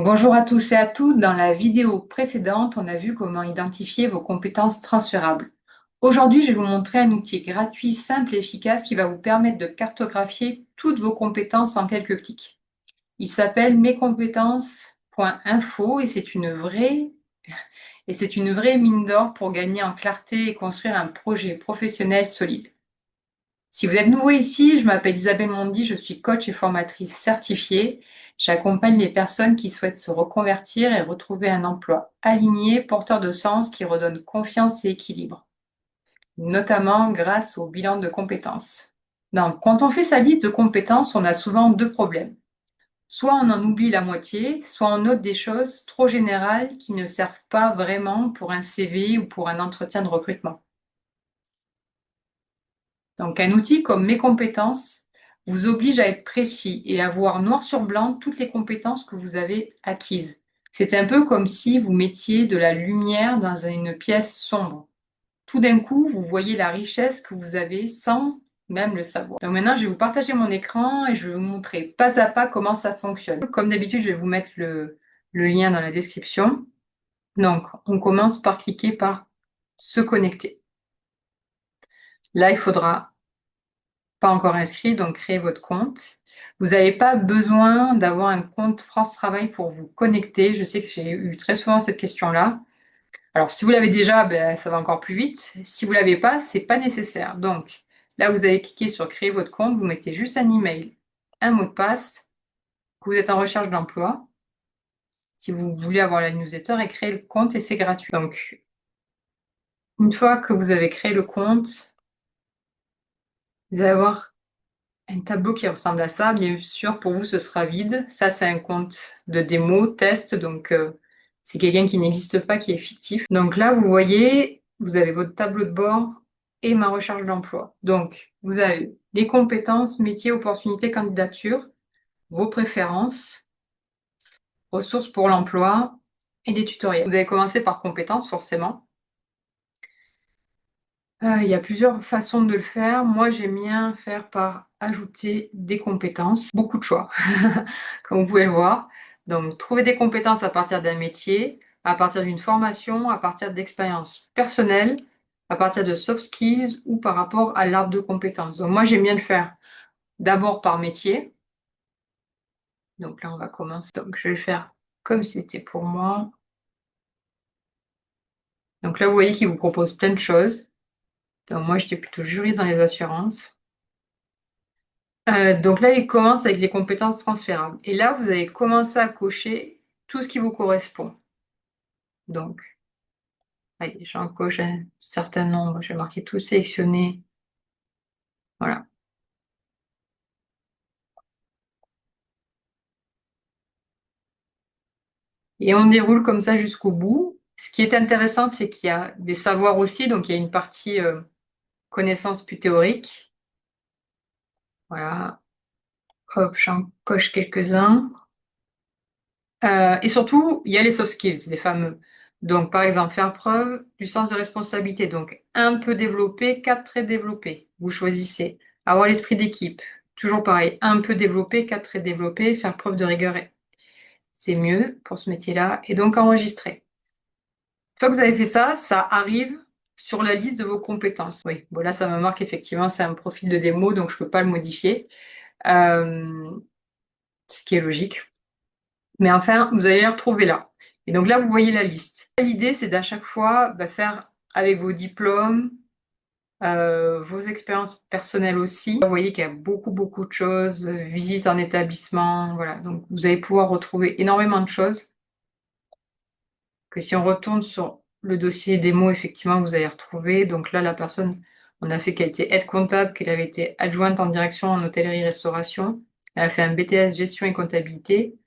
Bonjour à tous et à toutes. Dans la vidéo précédente, on a vu comment identifier vos compétences transférables. Aujourd'hui, je vais vous montrer un outil gratuit, simple et efficace qui va vous permettre de cartographier toutes vos compétences en quelques clics. Il s'appelle mescompétences.info et c'est une vraie mine d'or pour gagner en clarté et construire un projet professionnel solide. Si vous êtes nouveau ici, je m'appelle Isabelle Mondy, je suis coach et formatrice certifiée. J'accompagne les personnes qui souhaitent se reconvertir et retrouver un emploi aligné, porteur de sens, qui redonne confiance et équilibre, notamment grâce au bilan de compétences. Donc, quand on fait sa liste de compétences, on a souvent deux problèmes. Soit on en oublie la moitié, soit on note des choses trop générales qui ne servent pas vraiment pour un CV ou pour un entretien de recrutement. Donc, un outil comme Mes compétences vous oblige à être précis et à voir noir sur blanc toutes les compétences que vous avez acquises. C'est un peu comme si vous mettiez de la lumière dans une pièce sombre. Tout d'un coup, vous voyez la richesse que vous avez sans même le savoir. Donc maintenant, je vais vous partager mon écran et je vais vous montrer pas à pas comment ça fonctionne. Comme d'habitude, je vais vous mettre le lien dans la description. Donc, on commence par cliquer par se connecter. Là, il faudra pas encore inscrit, donc créez votre compte. Vous n'avez pas besoin d'avoir un compte France Travail pour vous connecter. Je sais que j'ai eu très souvent cette question-là. Alors, si vous l'avez déjà, ben, ça va encore plus vite. Si vous ne l'avez pas, c'est pas nécessaire. Donc, là, vous allez cliquer sur créer votre compte. Vous mettez juste un email, un mot de passe, que vous êtes en recherche d'emploi. Si vous voulez avoir la newsletter et créer le compte et c'est gratuit. Donc, une fois que vous avez créé le compte, vous allez avoir un tableau qui ressemble à ça. Bien sûr, pour vous, ce sera vide. Ça, c'est un compte de démo, test. Donc, c'est quelqu'un qui n'existe pas, qui est fictif. Donc là, vous voyez, vous avez votre tableau de bord et ma recherche d'emploi. Donc, vous avez les compétences, métiers, opportunités, candidature, vos préférences, ressources pour l'emploi et des tutoriels. Vous avez commencé par compétences, forcément. Il y a plusieurs façons de le faire. Moi, j'aime bien faire par ajouter des compétences. Beaucoup de choix, comme vous pouvez le voir. Donc, trouver des compétences à partir d'un métier, à partir d'une formation, à partir d'expériences personnelles, à partir de soft skills ou par rapport à l'arbre de compétences. Donc, moi, j'aime bien le faire d'abord par métier. Donc là, on va commencer. Donc, je vais le faire comme c'était pour moi. Donc là, vous voyez qu'il vous propose plein de choses. Donc, moi, j'étais plutôt juriste dans les assurances. Donc là, il commence avec les compétences transférables. Et là, vous allez commencer à cocher tout ce qui vous correspond. Donc, allez, j'en coche un certain nombre. Je vais marquer tout sélectionné. Voilà. Et on déroule comme ça jusqu'au bout. Ce qui est intéressant, c'est qu'il y a des savoirs aussi. Donc, il y a une partie connaissances plus théoriques. Voilà. Hop, j'en coche quelques-uns. Et surtout, il y a les soft skills, les fameux. Donc, par exemple, faire preuve du sens de responsabilité. Donc, un peu développé, quatre très développés. Vous choisissez. Avoir l'esprit d'équipe. Toujours pareil, un peu développé, quatre très développés. Faire preuve de rigueur, c'est mieux pour ce métier-là. Et donc, enregistrer. Une fois que vous avez fait ça, ça arrive sur la liste de vos compétences. Oui, bon là, ça me marque effectivement, c'est un profil de démo, donc je ne peux pas le modifier. Euh, Ce qui est logique. Mais enfin, vous allez les retrouver là. Et donc là, vous voyez la liste. L'idée, c'est d'à chaque fois faire avec vos diplômes, vos expériences personnelles aussi. Vous voyez qu'il y a beaucoup, beaucoup de choses, visite en établissement, voilà. Donc vous allez pouvoir retrouver énormément de choses que si on retourne sur le dossier démo, effectivement, vous allez retrouver. Donc là, la personne, on a fait qu'elle était aide comptable, qu'elle avait été adjointe en direction en hôtellerie-restauration. Elle a fait un BTS gestion et comptabilité.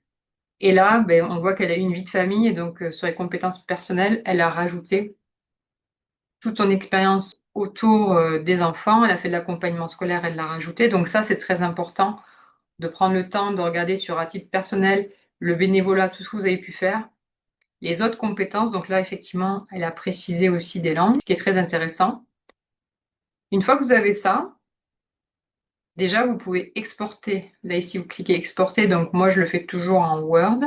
Et là, on voit qu'elle a eu une vie de famille et donc sur les compétences personnelles, elle a rajouté toute son expérience autour des enfants. Elle a fait de l'accompagnement scolaire, elle l'a rajouté. Donc ça, c'est très important de prendre le temps de regarder sur à titre personnel le bénévolat, tout ce que vous avez pu faire. Les autres compétences, donc là, effectivement, elle a précisé aussi des langues, ce qui est très intéressant. Une fois que vous avez ça, déjà, vous pouvez exporter. Là, ici, vous cliquez exporter. Donc moi, je le fais toujours en Word.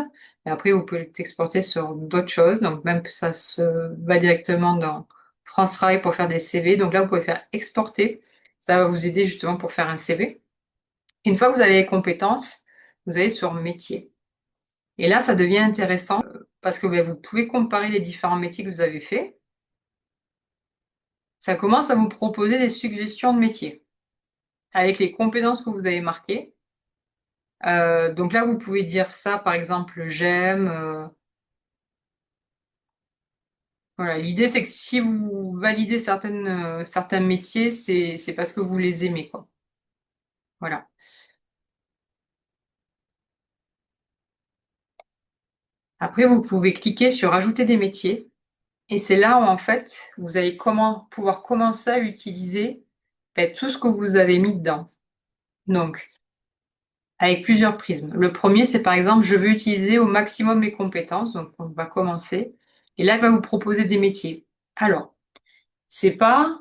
Et après, vous pouvez l'exporter sur d'autres choses. Donc, même ça se va directement dans France Travail pour faire des CV. Donc là, vous pouvez faire exporter. Ça va vous aider justement pour faire un CV. Une fois que vous avez les compétences, vous allez sur métier. Et là, ça devient intéressant parce que vous pouvez comparer les différents métiers que vous avez faits. Ça commence à vous proposer des suggestions de métiers avec les compétences que vous avez marquées. Donc là, vous pouvez dire ça, par exemple, j'aime. Voilà, l'idée, c'est que si vous validez certains métiers, c'est parce que vous les aimez, quoi. Voilà. Après, vous pouvez cliquer sur Ajouter des métiers. Et c'est là où, en fait, vous allez pouvoir commencer à utiliser tout ce que vous avez mis dedans. Donc, avec plusieurs prismes. Le premier, c'est par exemple, je veux utiliser au maximum mes compétences. Donc, on va commencer. Et là, il va vous proposer des métiers. Alors, c'est pas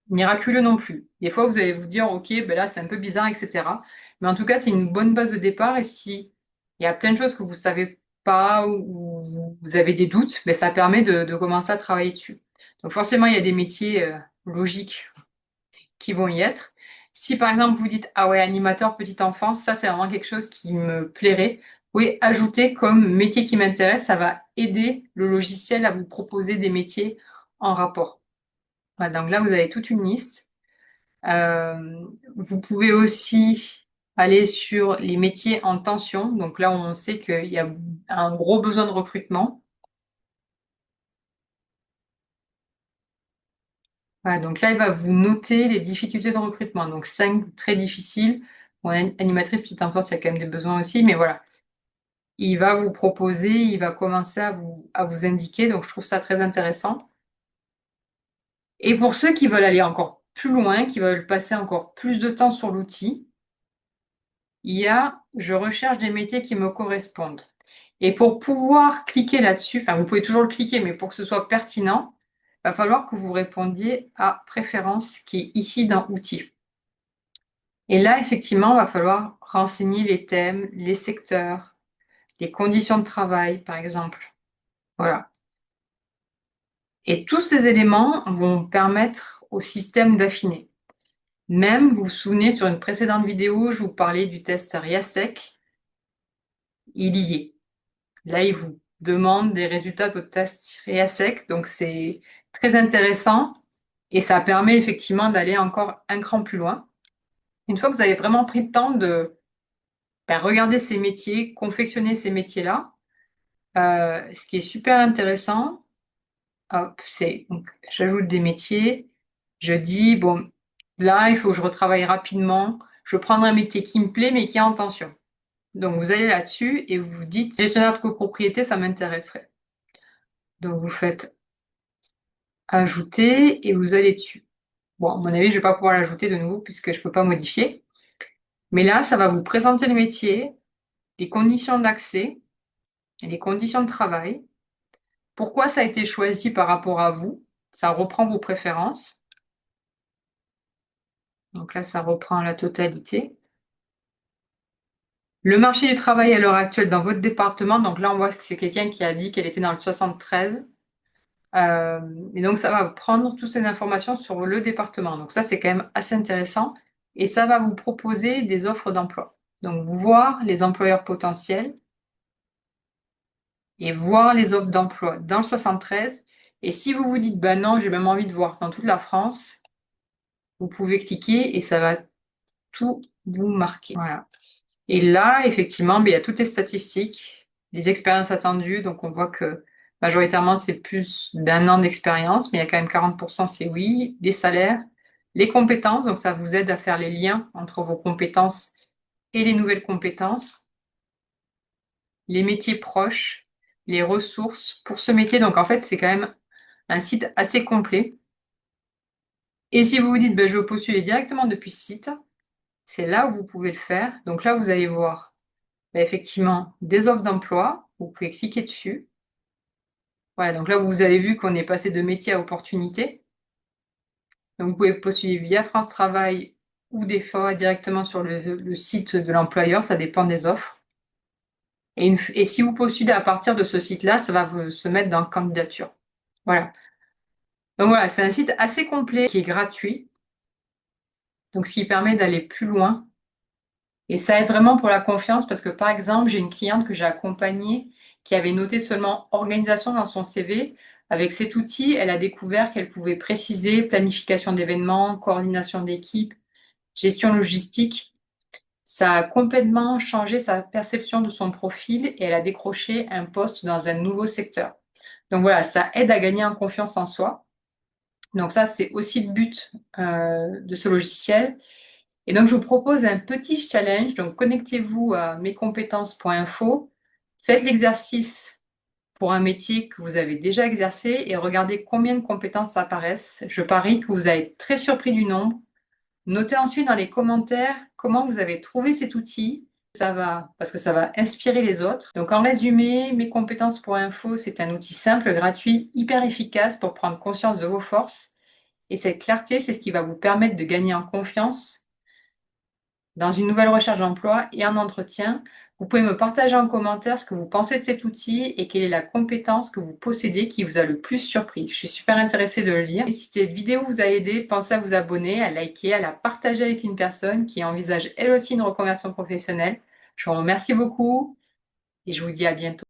miraculeux non plus. Des fois, vous allez vous dire, OK, ben là, c'est un peu bizarre, etc. Mais en tout cas, c'est une bonne base de départ. Et si il y a plein de choses que vous savez pas ou vous avez des doutes, ben, ça permet de commencer à travailler dessus. Donc, forcément, il y a des métiers logiques qui vont y être. Si par exemple vous dites ah ouais, animateur petite enfance, ça c'est vraiment quelque chose qui me plairait, oui, ajouter comme métier qui m'intéresse, ça va aider le logiciel à vous proposer des métiers en rapport. Voilà, donc là vous avez toute une liste. Vous pouvez aussi aller sur les métiers en tension. Donc là on sait qu'il y a un gros besoin de recrutement. Voilà, donc là, il va vous noter les difficultés de recrutement. Donc 5 très difficiles. Bon, animatrice petite enfance, il y a quand même des besoins aussi, mais voilà. Il va vous proposer, il va commencer à vous indiquer. Donc je trouve ça très intéressant. Et pour ceux qui veulent aller encore plus loin, qui veulent passer encore plus de temps sur l'outil, il y a je recherche des métiers qui me correspondent. Et pour pouvoir cliquer là-dessus, enfin vous pouvez toujours le cliquer, mais pour que ce soit pertinent, il va falloir que vous répondiez à préférence qui est ici dans outils. Et là, effectivement, il va falloir renseigner les thèmes, les secteurs, les conditions de travail, par exemple. Voilà. Et tous ces éléments vont permettre au système d'affiner. Même, vous vous souvenez, sur une précédente vidéo, je vous parlais du test RIASEC, il y est. Là, il vous demande des résultats de votre test RIASEC, donc c'est très intéressant et ça permet effectivement d'aller encore un cran plus loin. Une fois que vous avez vraiment pris le temps de regarder ces métiers, confectionner ces métiers-là, ce qui est super intéressant, hop, c'est donc j'ajoute des métiers, je dis bon, là il faut que je retravaille rapidement, je prendrai un métier qui me plaît mais qui est en tension. Donc vous allez là-dessus et vous dites gestionnaire de copropriété, ça m'intéresserait. Donc vous faites ajouter et vous allez dessus. Bon, à mon avis, je vais pas pouvoir l'ajouter de nouveau puisque je peux pas modifier. Mais là, ça va vous présenter le métier, les conditions d'accès, les conditions de travail. Pourquoi ça a été choisi par rapport à vous? Ça reprend vos préférences. Donc là, ça reprend la totalité. Le marché du travail à l'heure actuelle dans votre département. Donc là, on voit que c'est quelqu'un qui a dit qu'elle était dans le 73. Et donc, ça va prendre toutes ces informations sur le département. Donc ça, c'est quand même assez intéressant. Et ça va vous proposer des offres d'emploi. Donc, voir les employeurs potentiels et voir les offres d'emploi dans le 73. Et si vous vous dites, ben non, j'ai même envie de voir dans toute la France, vous pouvez cliquer et ça va tout vous marquer. Voilà. Et là, effectivement, il y a toutes les statistiques, les expériences attendues. Donc, on voit que majoritairement, c'est plus d'un an d'expérience, mais il y a quand même 40%, c'est oui. Les salaires, les compétences. Donc, ça vous aide à faire les liens entre vos compétences et les nouvelles compétences. Les métiers proches, les ressources pour ce métier. Donc, en fait, c'est quand même un site assez complet. Et si vous vous dites, je veux postuler directement depuis ce site, c'est là où vous pouvez le faire. Donc là, vous allez voir effectivement des offres d'emploi. Vous pouvez cliquer dessus. Voilà, donc là, vous avez vu qu'on est passé de métier à opportunité. Donc vous pouvez postuler via France Travail ou des fois directement sur le site de l'employeur. Ça dépend des offres. Et si vous postulez à partir de ce site-là, ça va se mettre dans candidature. Voilà. Donc voilà, c'est un site assez complet qui est gratuit, donc ce qui permet d'aller plus loin. Et ça aide vraiment pour la confiance parce que par exemple, j'ai une cliente que j'ai accompagnée qui avait noté seulement organisation dans son CV. Avec cet outil, elle a découvert qu'elle pouvait préciser planification d'événements, coordination d'équipe, gestion logistique. Ça a complètement changé sa perception de son profil et elle a décroché un poste dans un nouveau secteur. Donc voilà, ça aide à gagner en confiance en soi. Donc ça, c'est aussi le but de ce logiciel. Et donc, je vous propose un petit challenge. Donc, connectez-vous à mescompétences.info, faites l'exercice pour un métier que vous avez déjà exercé et regardez combien de compétences apparaissent. Je parie que vous allez être très surpris du nombre. Notez ensuite dans les commentaires comment vous avez trouvé cet outil. Parce que ça va inspirer les autres. Donc, en résumé, mescompétences.info, c'est un outil simple, gratuit, hyper efficace pour prendre conscience de vos forces. Et cette clarté, c'est ce qui va vous permettre de gagner en confiance dans une nouvelle recherche d'emploi et un entretien. Vous pouvez me partager en commentaire ce que vous pensez de cet outil et quelle est la compétence que vous possédez qui vous a le plus surpris. Je suis super intéressée de le lire. Et si cette vidéo vous a aidé, pensez à vous abonner, à liker, à la partager avec une personne qui envisage elle aussi une reconversion professionnelle. Je vous remercie beaucoup et je vous dis à bientôt.